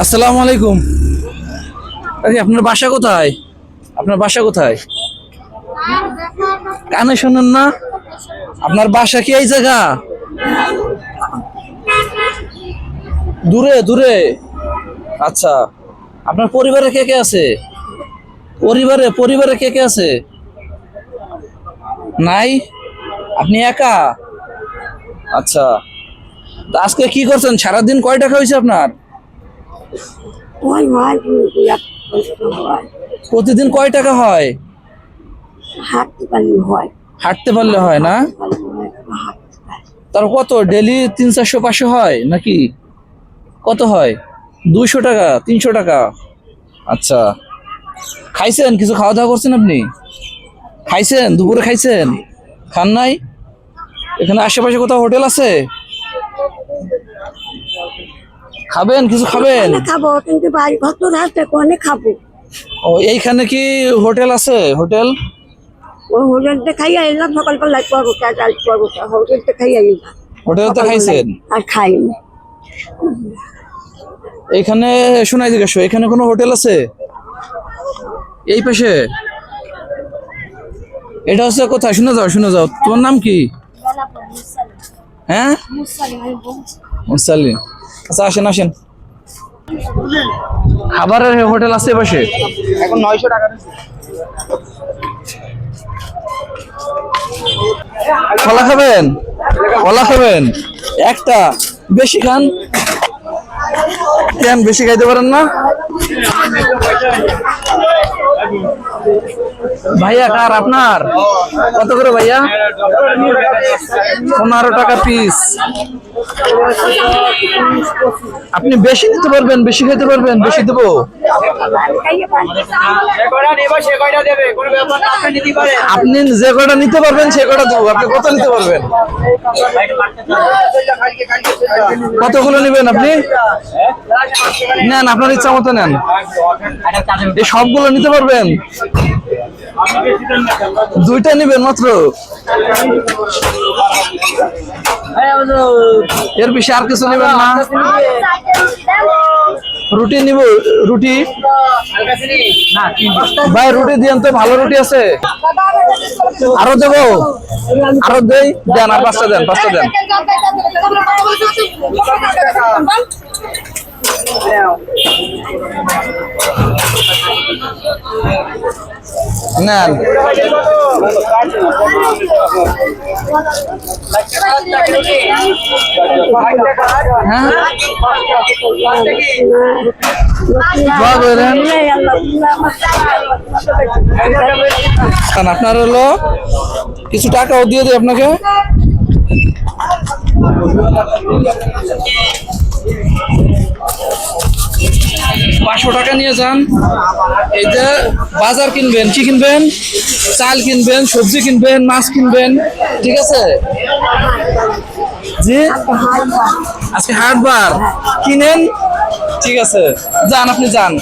আসসালামু আলাইকুম। আপনার বাসা কোথায়? আপনার বাসা কোথায়? কানে শোনেন না? আপনার বাসা কি এই জায়গা? দূরে দূরে। আচ্ছা, আপনার পরিবারে কে কে আছে? পরিবারে কে কে আছে? নাই, আপনি একা? আচ্ছা, তো আজকে কি করছেন? সারাদিন কয় টাকা হয়েছে আপনার? প্রতিদিন কয় টাকা হয়? হাঁটতে পারলে হয় না? তার কত ডেলি 300-400-500 হয় নাকি? কত হয়? 200 টাকা, 300 টাকা? আচ্ছা, খাইছেন? কিছু খাওয়া দাওয়া করছেন আপনি? খাইছেন? দুপুরে খাইছেন? খান নাই? এখানে আশেপাশে কোথাও হোটেল আছে? খাবেন? কিছু খাবেন? খাবো, কিন্তু বাড়ি ঘর তো রাস্তা কোনে খাবো। ও, এইখানে কি হোটেল আছে? হোটেল? ওই হোটেলতে খাইয়া এলাম সকালবেলা পরোটা ডাল পরোটা হোটেলতে খাইয়া এলাম। হোটেলতে খাইছেন? আর খাইনি। এইখানে শোনাই জিজ্ঞাসা, এখানে কোনো হোটেল আছে? এই পাশে? এটা হচ্ছে কোথায়? শুনে যাও, তোমার নাম কি? হ্যাঁ, মুসাল্লিম। আচ্ছা, আসেন আসেন। খাবারের হোটেল আছে পাশে? এখন 900 টাকা। কলা খাবেন? কলা খাবেন? একটা বেশি খান কেন? বেশি খাইতে পারেন না? ভাইয়া কার? আপনার? কত করে ভাইয়া? 15 টাকা পিস। আপনি বেশি নিতে পারবেন, বেশি খেতে পারবেন, বেশি দেবো। আপনি যে কটা নিতে পারবেন সে কটা দেবো। আপনি কত নিতে পারবেন? কতগুলো নেবেন আপনি? নেন, আপনার ইচ্ছা মতো নেন। এই সবগুলো নিতে পারবেন? দুইটা নিবেন মাত্র? এর বেশি আর কিছু নেবেন না? রুটি নিব? রুটি ভাই, রুটি দিয়েন তো, ভালো রুটি আছে? আরো দেবো? আরো দেই? দেন, আর 5টা দেন, 5টা দেন। নেন। হ্যাঁ, আপনার হলো কিছু টাকাও দিয়ে দিই আপনাকে। টাকা নিয়ে যান। এই যে বাজার কিনবেন, কি কিনবেন? চাল কিনবেন, সবজি কিনবেন, মাছ কিনবেন, ঠিক আছে? জি, আজকে হাটবার কিনেন, ঠিক আছে? যান, আপনি যান।